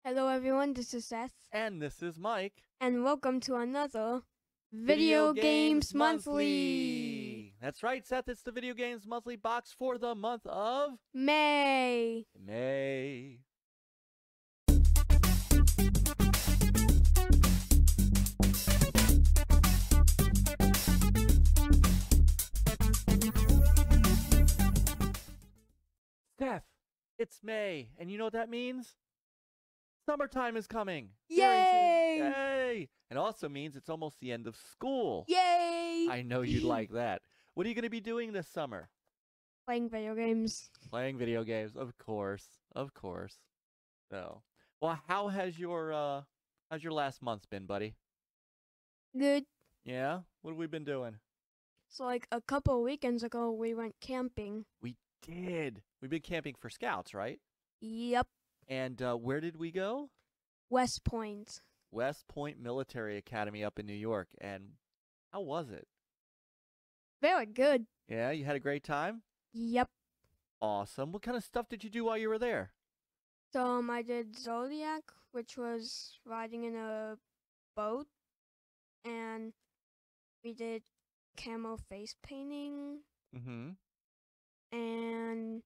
Hello everyone, this is Seth. And this is Myke. And welcome to another Video Games Monthly. That's right, Seth. It's the Video Games Monthly box for the month of May. Seth, it's May. And you know what that means? Summertime is coming. Yay! Yay! It also means it's almost the end of school. Yay! I know you'd like that. What are you going to be doing this summer? Playing video games. Playing video games, of course. Of course. So, well, how has your last month been, buddy? Good. Yeah? What have we been doing? So like a couple of weekends ago, we went camping. We did. We've been camping for Scouts, right? Yep. And where did we go? West Point. West Point Military Academy up in New York. And how was it? Very good. Yeah, you had a great time? Yep. Awesome. What kind of stuff did you do while you were there? So I did Zodiac, which was riding in a boat. And we did camo face painting. Mm-hmm. And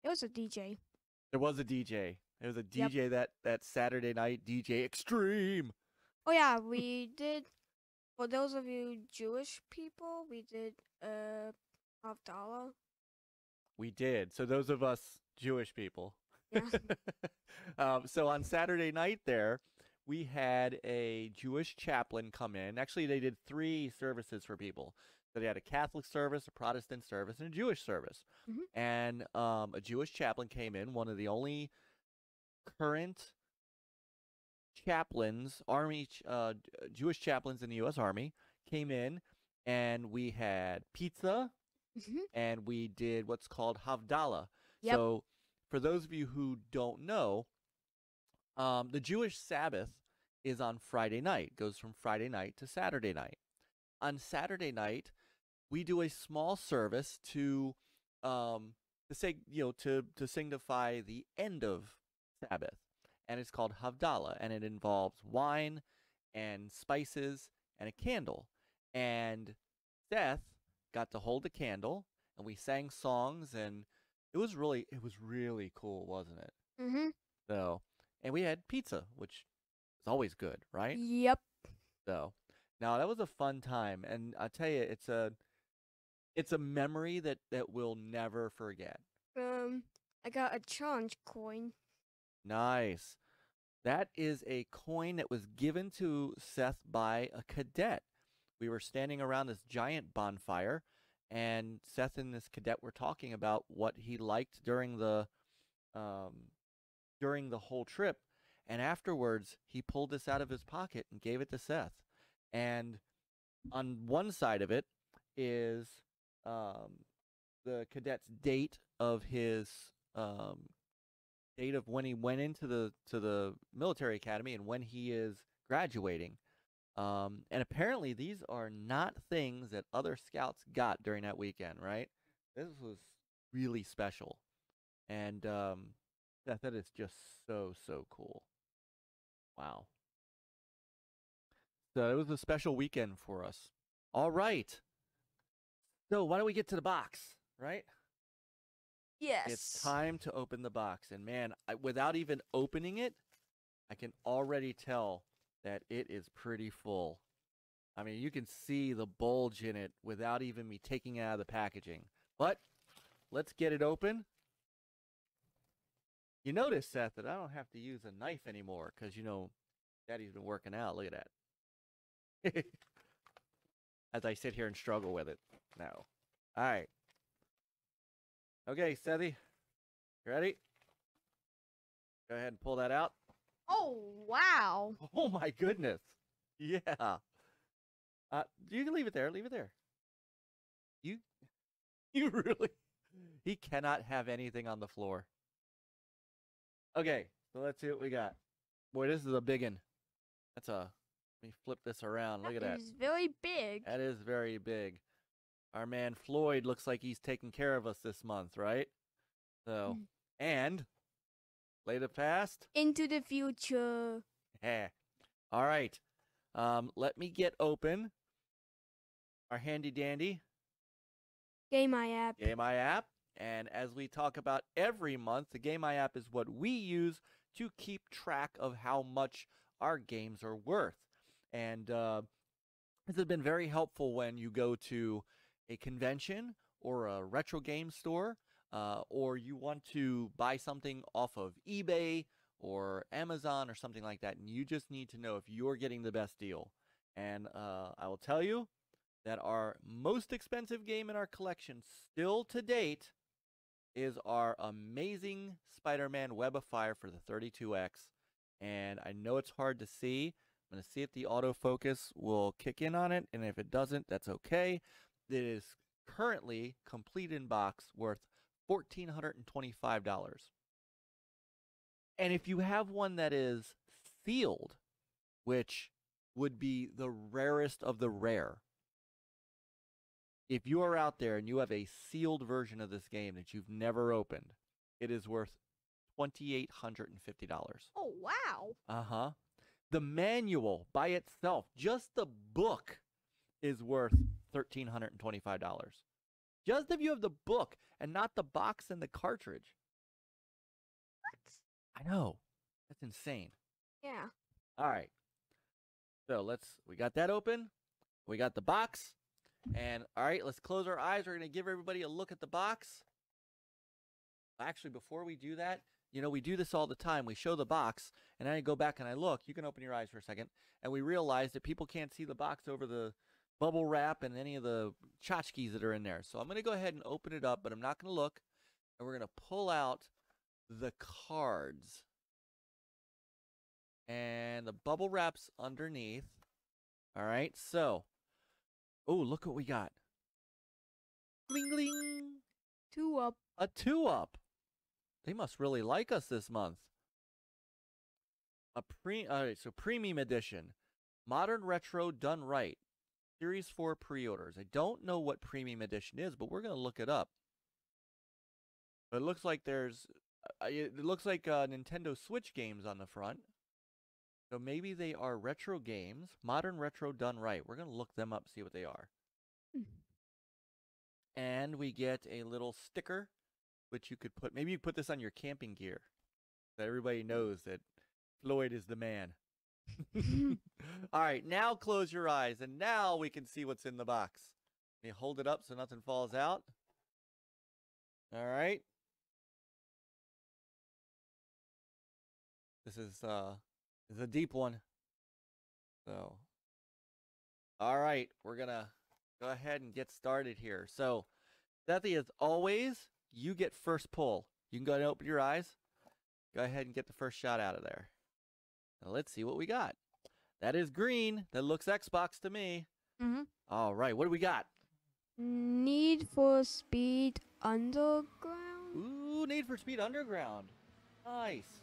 it was a DJ. There was a DJ. There was a DJ that Saturday night, DJ Extreme. Oh yeah, we did. For those of you Jewish people, we did Havdalah. We did. So those of us Jewish people. Yeah. So on Saturday night there, we had a Jewish chaplain come in. Actually, they did 3 services for people. So they had a Catholic service, a Protestant service, and a Jewish service. Mm-hmm. And a Jewish chaplain came in, one of the only current chaplains, Jewish chaplains in the U.S. Army, came in, and we had pizza, Mm-hmm. and we did what's called Havdalah. Yep. So for those of you who don't know, the Jewish Sabbath is on Friday night. It goes from Friday night to Saturday night. On Saturday night, we do a small service to say, to signify the end of Sabbath, and it's called Havdalah, and it involves wine and spices and a candle. And Seth got to hold the candle, and we sang songs, and it was really cool, wasn't it? Mm-hmm. So, and we had pizza, which is always good, right? Yep. So, now that was a fun time, and I tell you, it's a memory that we'll never forget. I got a challenge coin. Nice. That is a coin that was given to Seth by a cadet. We were standing around this giant bonfire, and Seth and this cadet were talking about what he liked during the whole trip. And afterwards, he pulled this out of his pocket and gave it to Seth. And on one side of it is the cadet's date of his date of when he went into the military academy and when he is graduating. And apparently these are not things that other scouts got during that weekend, right? This was really special. And that is just so cool. Wow. So it was a special weekend for us. All right. So why don't we get to the box, right? Yes. It's time to open the box. And man, without even opening it, I can already tell that it is pretty full. I mean, you can see the bulge in it without even me taking it out of the packaging. But let's get it open. You notice, Seth, that I don't have to use a knife anymore because, Daddy's been working out. Look at that. As I sit here and struggle with it. No. All right. Okay, Sethy. You ready? Go ahead and pull that out. Oh, wow. Oh, my goodness. Yeah. You can leave it there. Leave it there. You really... He cannot have anything on the floor. Okay, so let's see what we got. Boy, this is a big one. Let me flip this around. Look at that. That is very big. That is very big. Our man Floyd looks like he's taking care of us this month, right? So And play the past. Into the future. Yeah. All right. Let me get open our handy dandy Game My App. Game My app. And as we talk about every month, the Game My app is what we use to keep track of how much our games are worth. And this has been very helpful when you go to a convention or a retro game store, or you want to buy something off of eBay or Amazon or something like that, and you just need to know if you're getting the best deal. And I will tell you that our most expensive game in our collection still to date is our amazing Spider-Man Web of Fire for the 32X. And I know it's hard to see. I'm going to see if the autofocus will kick in on it, and if it doesn't, that's okay. It is currently complete in box, worth $1,425. And if you have one that is sealed, which would be the rarest of the rare, if you are out there and you have a sealed version of this game that you've never opened, it is worth $2,850. Oh, wow. Uh-huh. The manual by itself, just the book, is worth $1,325. Just if you have the book and not the box and the cartridge. What? I know. That's insane. Yeah. All right. So we got that open. We got the box. And all right, let's close our eyes. We're going to give everybody a look at the box. Actually, before we do that, you know, we do this all the time. We show the box, and then I go back and I look. You can open your eyes for a second. And we realize that people can't see the box over the bubble wrap and any of the tchotchkes that are in there. So I'm going to go ahead and open it up, but I'm not going to look. And we're going to pull out the cards. And the bubble wrap's underneath. All right, so. Oh, look what we got. Bling, bling. 2-up. A 2-up. They must really like us this month. All right, so premium edition. Modern Retro Done Right. Series 4 pre-orders. I don't know what premium edition is, but we're going to look it up. It looks like Nintendo Switch games on the front. So maybe they are retro games. Modern Retro Done Right. We're going to look them up, see what they are. And we get a little sticker, which you could put, maybe you put this on your camping gear, so everybody knows that Floyd is the man. All right, now close your eyes, and now we can see what's in the box. Let me hold it up so nothing falls out. All right. This is a deep one. So, all right, we're going to go ahead and get started here. So, Sethy, as always, you get first pull. You can go ahead and open your eyes. Go ahead and get the first shot out of there. Now, let's see what we got. That is green. That looks Xbox to me. Mm-hmm. All right, what do we got? Need for Speed Underground. Ooh, Need for Speed Underground. Nice.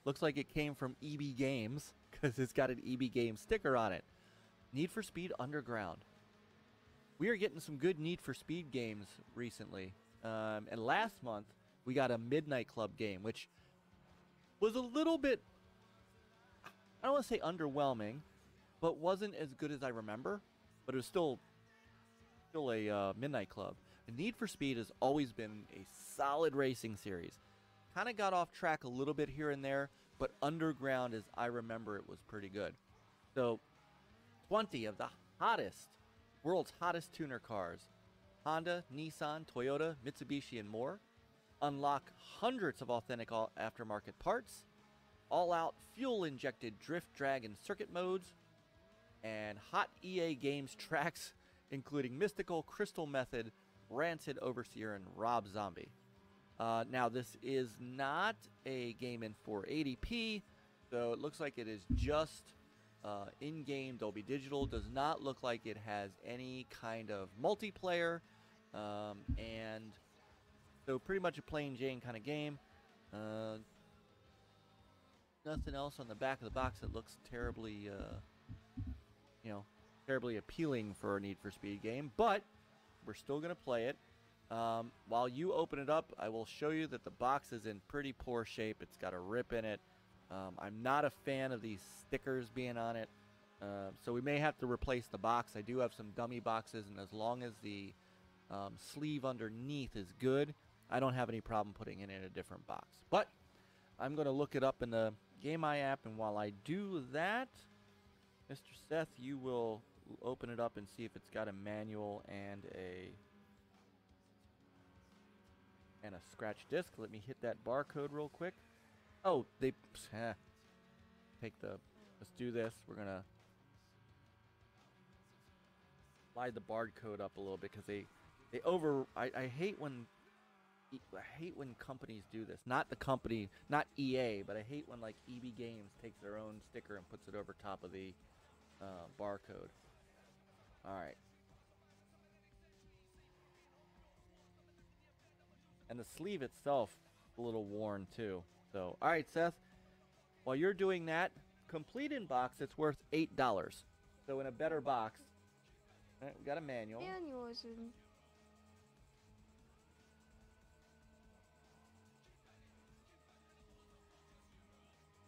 Looks like it came from EB Games because it's got an EB Games sticker on it. Need for Speed Underground. We are getting some good Need for Speed games recently. And last month, we got a Midnight Club game, which was a little bit, I don't want to say underwhelming, but wasn't as good as I remember. But it was still a Midnight Club. And Need for Speed has always been a solid racing series. Kind of got off track a little bit here and there, but Underground, as I remember, it was pretty good. So, 20 of the world's hottest tuner cars, Honda, Nissan, Toyota, Mitsubishi, and more. Unlock hundreds of authentic aftermarket parts, all-out fuel-injected drift, drag, and circuit modes, and hot EA Games tracks, including Mystical, Crystal Method, Rancid, Overseer, and Rob Zombie. Now, this is not a game in 480p, so it looks like it is just in-game Dolby Digital. Does not look like it has any kind of multiplayer, and so pretty much a plain Jane kind of game. Nothing else on the back of the box that looks terribly, terribly appealing for a Need for Speed game, but we're still going to play it. While you open it up, I will show you that the box is in pretty poor shape. It's got a rip in it. I'm not a fan of these stickers being on it. So we may have to replace the box. I do have some dummy boxes, and as long as the sleeve underneath is good, I don't have any problem putting it in a different box. But I'm going to look it up in the GameEye app, and while I do that, Mr. Seth, you will open it up and see if it's got a manual and a scratch disc. Let me hit that barcode real quick. Oh, they let's do this. We're gonna slide the barcode up a little bit because I hate when companies do this. Not the company, not EA, but I hate when like EB Games takes their own sticker and puts it over top of the barcode. All right. And the sleeve itself a little worn too. So, all right, Seth. While you're doing that, complete in box, it's worth $8. So in a better box, all right, we got a manual. Manual is in.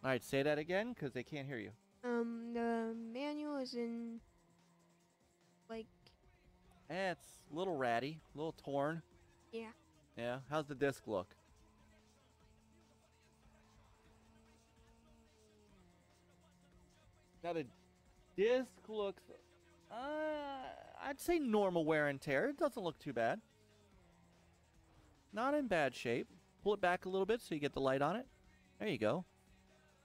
All right, say that again, because they can't hear you. The manual is in, like. It's a little ratty, a little torn. Yeah. Yeah. How's the disc look? Now the disc looks, I'd say normal wear and tear. It doesn't look too bad. Not in bad shape. Pull it back a little bit so you get the light on it. There you go.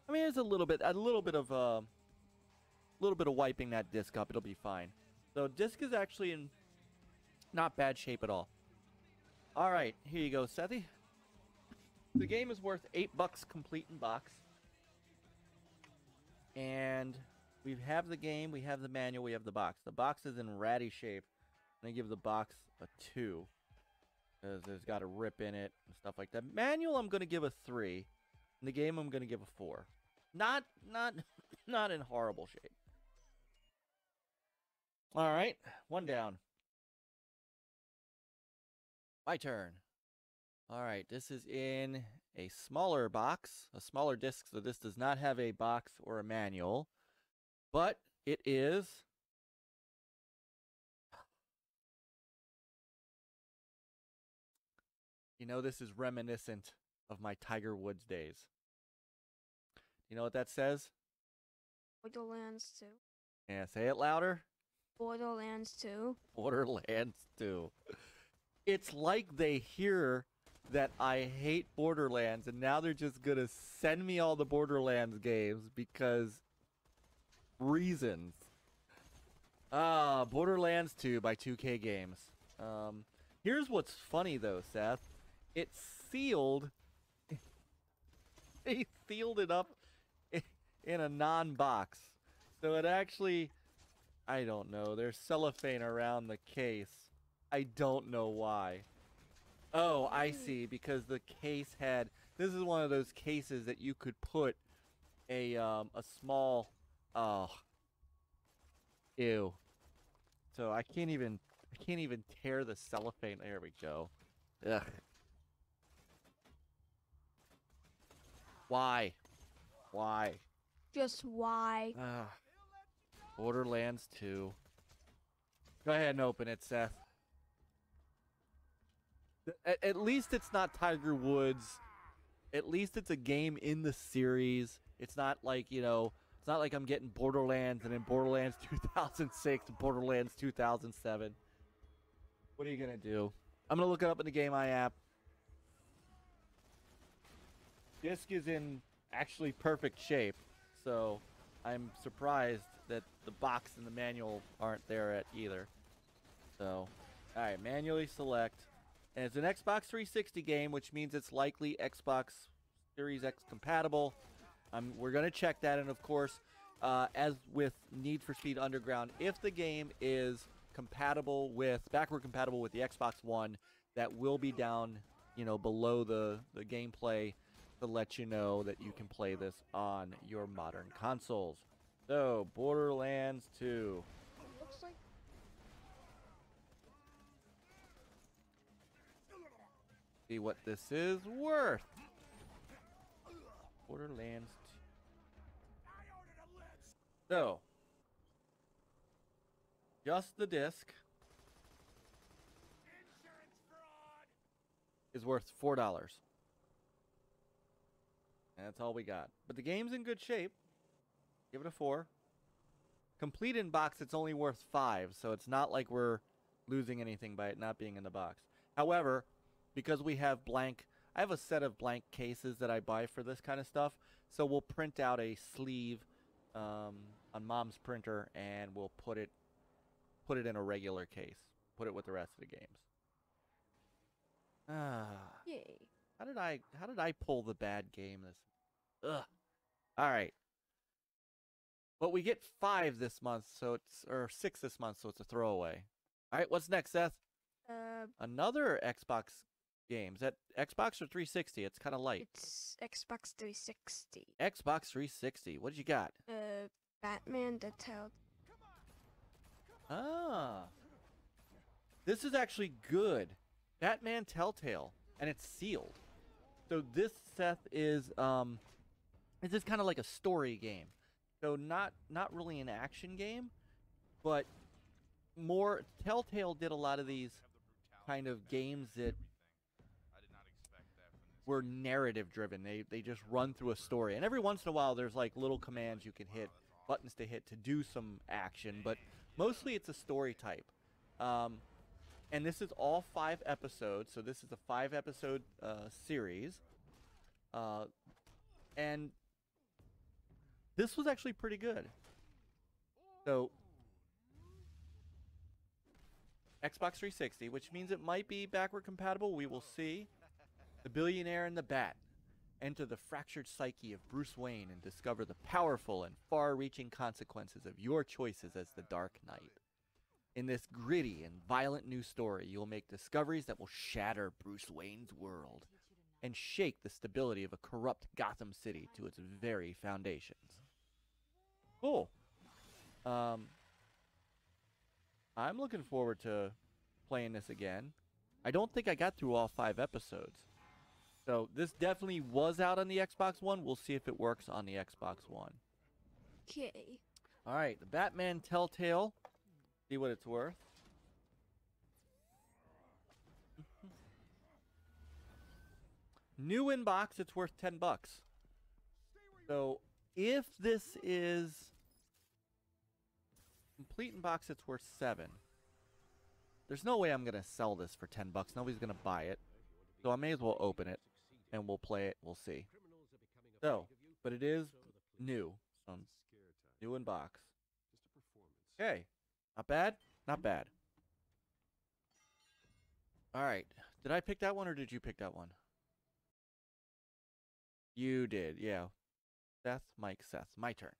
I mean, there's a little bit of wiping that disc up. It'll be fine. So disc is actually in not bad shape at all. All right, here you go, Sethy. The game is worth $8 complete in box. And we have the game, we have the manual, we have the box. The box is in ratty shape. I'm going to give the box a 2. Because there's got a rip in it and stuff like that. Manual, I'm going to give a 3. And the game, I'm going to give a 4. Not in horrible shape. All right, one down. My turn. All right, this is in a smaller box, a smaller disc, so this does not have a box or a manual, but it is this is reminiscent of my Tiger Woods days. You know what that says? Borderlands 2. Yeah, say it louder. Borderlands 2. Borderlands 2. It's like they hear that I hate Borderlands, and now they're just gonna send me all the Borderlands games because reasons. Borderlands 2 by 2K Games. Here's what's funny though, Seth. It's sealed. They sealed it up in a non-box. So it actually, I don't know, there's cellophane around the case. I don't know why. Oh, I see, because the case had, this is one of those cases that you could put a small, ew. So I can't even tear the cellophane. There we go. Ugh. Why? Why? Just why? Borderlands 2. Go ahead and open it, Seth. At least it's not Tiger Woods. At least it's a game in the series. It's not like, it's not like I'm getting Borderlands and then Borderlands 2006 and Borderlands 2007. What are you going to do? I'm going to look it up in the GameEye app. Disc is in actually perfect shape, so I'm surprised that the box and the manual aren't there at either. So, alright, manually select. And it's an Xbox 360 game, which means it's likely Xbox Series X compatible. We're going to check that, and of course, as with Need for Speed Underground, if the game is backward compatible with the Xbox One, that will be down, below the gameplay to let you know that you can play this on your modern consoles. So, Borderlands 2. Looks like See what this is worth. Borderlands 2. So, just the disc is worth $4. And that's all we got. But the game's in good shape. Give it a 4. Complete in box, it's only worth 5, so it's not like we're losing anything by it not being in the box. However, because we have blank, I have a set of blank cases that I buy for this kind of stuff, so we'll print out a sleeve on Mom's printer, and we'll put it in a regular case. Put it with the rest of the games. Yay. How did I pull the bad game this? Ugh. All right. But we get 5 this month, so it's, or 6 this month, so it's a throwaway. All right, what's next, Seth? Another Xbox game. Is that Xbox or 360? It's kind of light. It's Xbox 360. Xbox 360. What did you got? Batman the Telltale. Ah. This is actually good. Batman Telltale, and it's sealed. So this, Seth, is this is kind of like a story game. So not really an action game, but more. Telltale did a lot of these kind of games that were narrative driven. They just run through a story, and every once in a while there's like little commands you can hit, buttons to hit to do some action, but mostly it's a story type. And this is all 5 episodes, so this is a 5-episode series. And this was actually pretty good. So, Xbox 360, which means it might be backward compatible. We will see. The Billionaire and the Bat. Enter the fractured psyche of Bruce Wayne and discover the powerful and far-reaching consequences of your choices as the Dark Knight. In this gritty and violent new story, you will make discoveries that will shatter Bruce Wayne's world and shake the stability of a corrupt Gotham City to its very foundations. Cool. I'm looking forward to playing this again. I don't think I got through all 5 episodes. So this definitely was out on the Xbox One. We'll see if it works on the Xbox One. Okay. All right, the Batman Telltale. See what it's worth. New in box, it's worth $10. So if this is complete in box, it's worth $7. There's no way I'm gonna sell this for $10. Nobody's gonna buy it, so I may as well open it and we'll play it. We'll see. So, but it is new. New in box. Okay. Not bad? Not bad. Alright. Did I pick that one or did you pick that one? You did, yeah. Seth, Myke, Seth. My turn.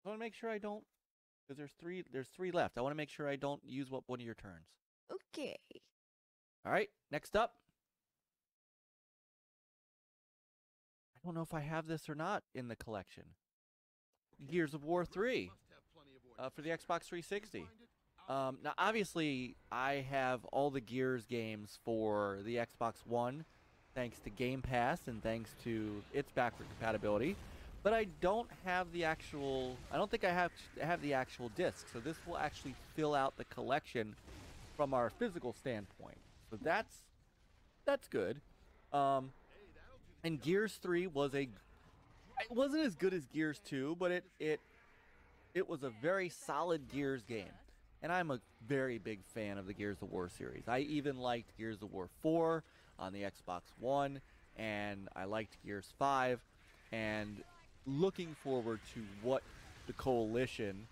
I want to make sure I don't, because there's three left. I want to make sure I don't use one of your turns. Okay. Alright, next up. I don't know if I have this or not in the collection. Gears of War 3. For the Xbox 360. Now, obviously, I have all the Gears games for the Xbox One, thanks to Game Pass and thanks to its backward compatibility. But I don't have the actual. I don't think I have the actual disc. So this will actually fill out the collection from our physical standpoint. So that's good. And Gears 3 was it wasn't as good as Gears 2, but it was a very solid Gears game. And I'm a very big fan of the Gears of War series. I even liked Gears of War 4 on the Xbox One, and I liked Gears 5. And looking forward to what the Coalition,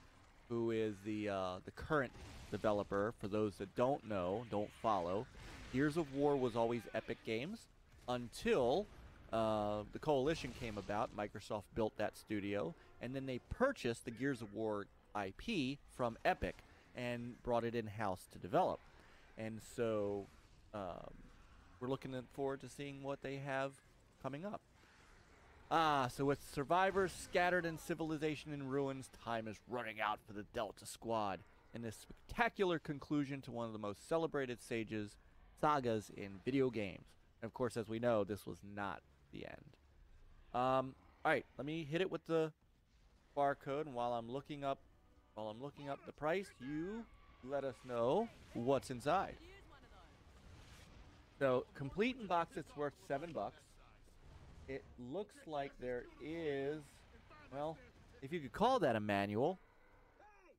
who is the current developer, for those that don't know, don't follow, Gears of War was always Epic Games until the Coalition came about. Microsoft built that studio, and then they purchased the Gears of War IP from Epic and brought it in-house to develop. And so we're looking forward to seeing what they have coming up. So with survivors scattered and civilization in ruins, time is running out for the Delta Squad in this spectacular conclusion to one of the most celebrated sagas in video games. And of course, as we know, this was not the end. All right, let me hit it with the barcode, and while I'm looking up the price, you let us know what's inside. So, complete in box, it's worth $7. It looks like there is, well, if you could call that a manual,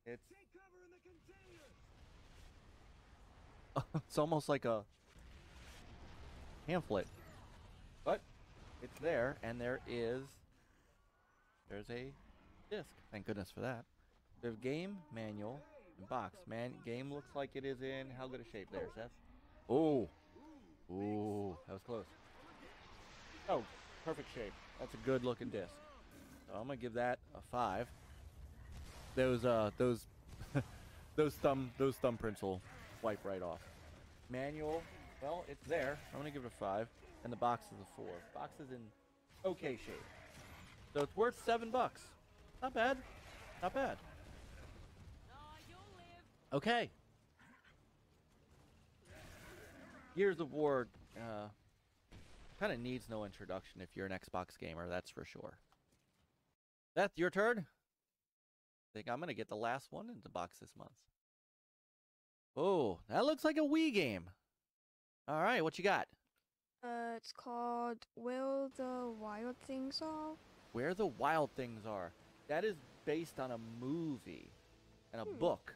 it's it's almost like a pamphlet, but it's there, and there's a disc. Thank goodness for that. We have game, manual, and box. Game looks like it is in how good a shape there, Seth? Oh, ooh, that was close. Oh, perfect shape. That's a good looking disc. So I'm gonna give that a 5. Those those thumbprints will wipe right off. Manual, well, it's there. I'm gonna give it a 5, and the box is a 4. Box is in okay shape, so it's worth $7. Not bad, not bad. Okay. Gears of War kind of needs no introduction if you're an Xbox gamer, that's for sure. Seth, your turn. I think I'm gonna get the last one in the box this month. Oh, that looks like a Wii game. All right, what you got? It's called Where the Wild Things Are. Where the Wild Things Are. That is based on a movie and a book.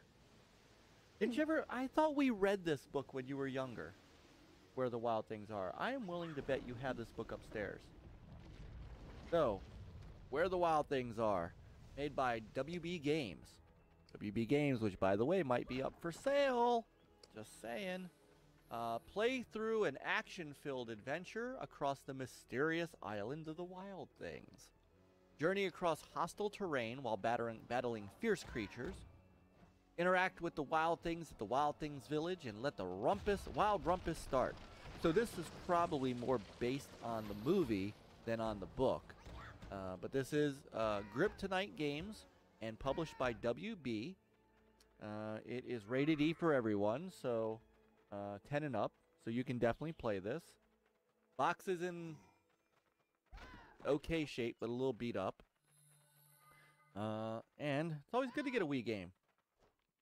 Didn't you ever? I thought we read this book when you were younger. Where the Wild Things Are. I am willing to bet you have this book upstairs. So, Where the Wild Things Are, made by WB Games. WB Games, which by the way might be up for sale. Just saying. Play through an action-filled adventure across the mysterious island of the Wild Things. Journey across hostile terrain while battling fierce creatures. Interact with the Wild Things at the Wild Things Village and let the wild rumpus start. So this is probably more based on the movie than on the book. But this is Grip2Night Games and published by WB. It is rated E for everyone, so 10 and up. So you can definitely play this. Box is in okay shape, but a little beat up. And it's always good to get a Wii game.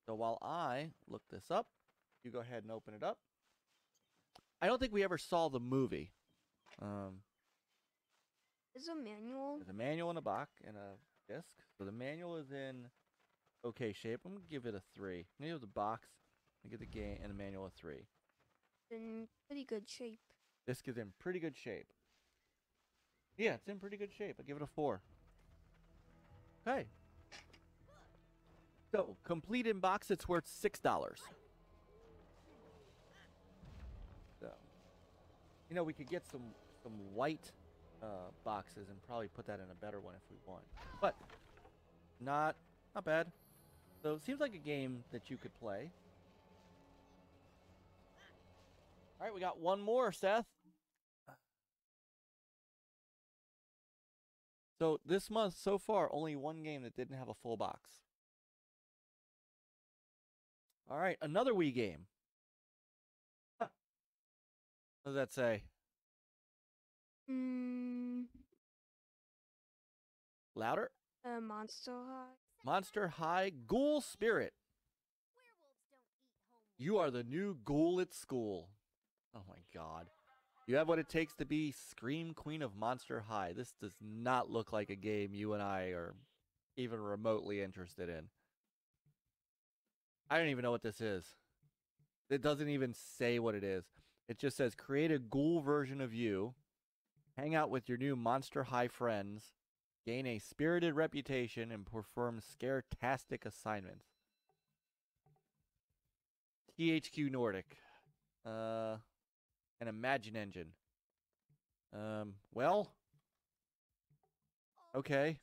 So while I look this up, you go ahead and open it up. I don't think we ever saw the movie. There's a manual. There's a manual in a box and a disc. So the manual is in okay shape. I'm going to give it a 3. I'm going to give the box and give the game and the manual a 3. In pretty good shape. Disc is in pretty good shape. Yeah, it's in pretty good shape. I'll give it a 4. Okay. So, complete in box, it's worth $6. So, you know, we could get some white boxes and probably put that in a better one if we want. But, not bad. So, it seems like a game that you could play. All right, we got one more, Seth. So, this month, so far, only one game that didn't have a full box. All right, another Wii game. Huh. What does that say? Louder? Monster High. Monster High Ghoul Spirit. You are the new ghoul at school. Oh my god. You have what it takes to be Scream Queen of Monster High. This does not look like a game you and I are even remotely interested in. I don't even know what this is. It doesn't even say what it is. It just says, create a ghoul version of you, hang out with your new Monster High friends, gain a spirited reputation, and perform scare-tastic assignments. THQ Nordic. An Imagine Engine. Well. Okay.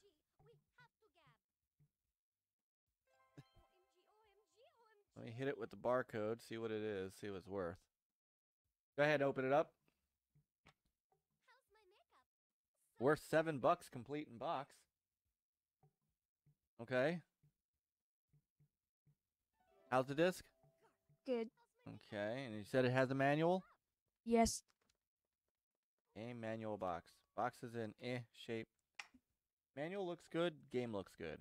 Let me hit it with the barcode, see what it is, see what it's worth. Go ahead, open it up. Worth $7 complete in box. Okay. How's the disc? Good. Okay, and you said it has a manual? Yes. Game manual box. Box is in shape. Manual looks good. Game looks good.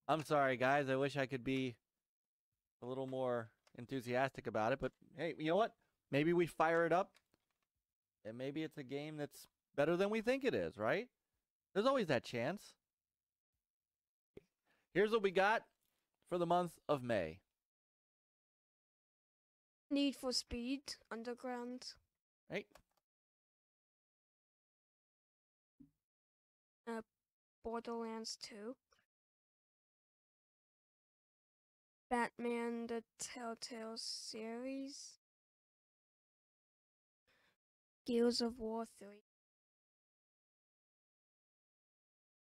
I'm sorry, guys. I wish I could be a little more enthusiastic about it, but hey, you know what? Maybe we fire it up, and maybe it's a game that's better than we think it is, right? There's always that chance. Here's what we got for the month of May. Need for Speed Underground. Right? Borderlands 2. Batman the Telltale Series. Gears of War 3.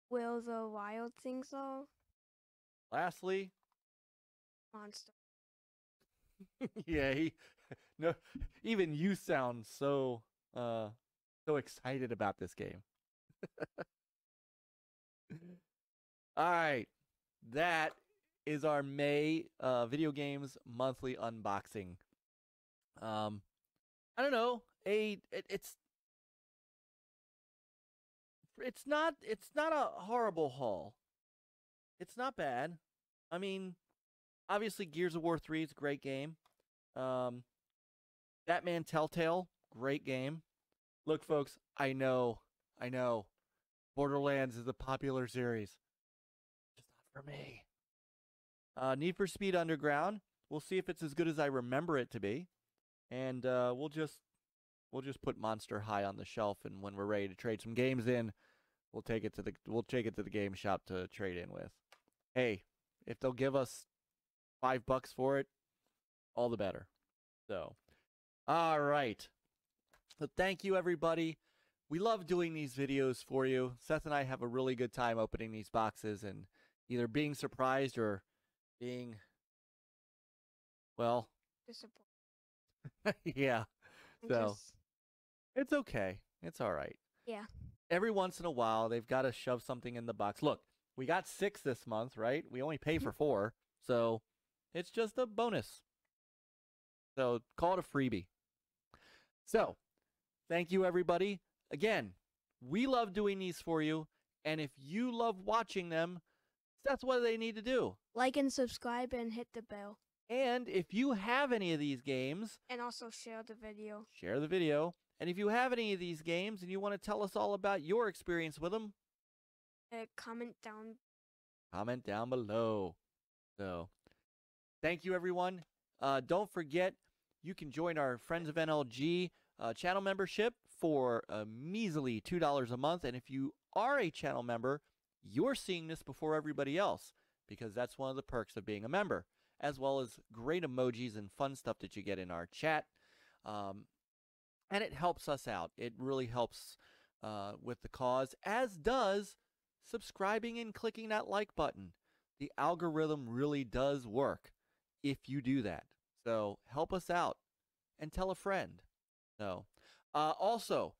Will the Wild Things Are? Lastly, Monster. yeah, no, even you sound so excited about this game. All right, that is our May video games monthly unboxing. I don't know, it's not a horrible haul. It's not bad. I mean, obviously Gears of War 3 is a great game. Batman Telltale, great game. Look, folks, I know. Borderlands is a popular series. Just not for me. Need for Speed Underground. We'll see if it's as good as I remember it to be. And we'll just put Monster high on the shelf, and when we're ready to trade some games in, we'll take it to the game shop to trade in with. Hey, if they'll give us $5 for it, all the better. So, all right. So thank you, everybody. We love doing these videos for you. Seth and I have a really good time opening these boxes and either being surprised or being, well, Disappointed. yeah. So it's okay. It's all right. Yeah. Every once in a while, they've got to shove something in the box. Look, we got 6 this month, right? We only pay for 4, so it's just a bonus. So call it a freebie. So thank you, everybody. Again, we love doing these for you, and if you love watching them, that's what they need to do. Like and subscribe and hit the bell. And if you have any of these games, and also share the video. Share the video. And if you have any of these games and you want to tell us all about your experience with them, comment down. Comment down below. So, thank you, everyone. Don't forget, you can join our Friends of NLG channel membership for a measly $2 a month. And if you are a channel member, you're seeing this before everybody else, because that's one of the perks of being a member, as well as great emojis and fun stuff that you get in our chat. And it helps us out. It really helps with the cause, as does subscribing and clicking that like button. The algorithm really does work if you do that. So help us out and tell a friend. So, also,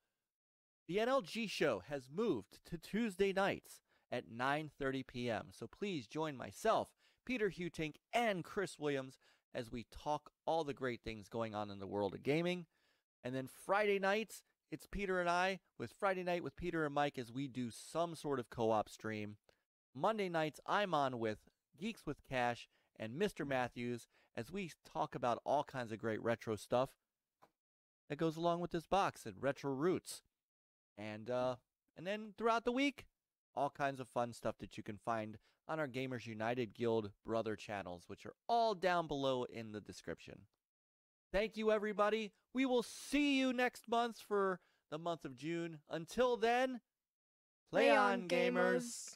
the NLG show has moved to Tuesday nights at 9:30 p.m. So please join myself, Peter Hutink, and Chris Williams as we talk all the great things going on in the world of gaming. And then Friday nights, it's Peter and I with Friday Night with Peter and Myke as we do some sort of co-op stream. Monday nights, I'm on with Geeks with Cash and Mr. Matthews as we talk about all kinds of great retro stuff that goes along with this box and retro roots. And then throughout the week, all kinds of fun stuff that you can find on our Gamers United Guild brother channels, which are all down below in the description. Thank you, everybody. We will see you next month for the month of June. Until then, play on, gamers.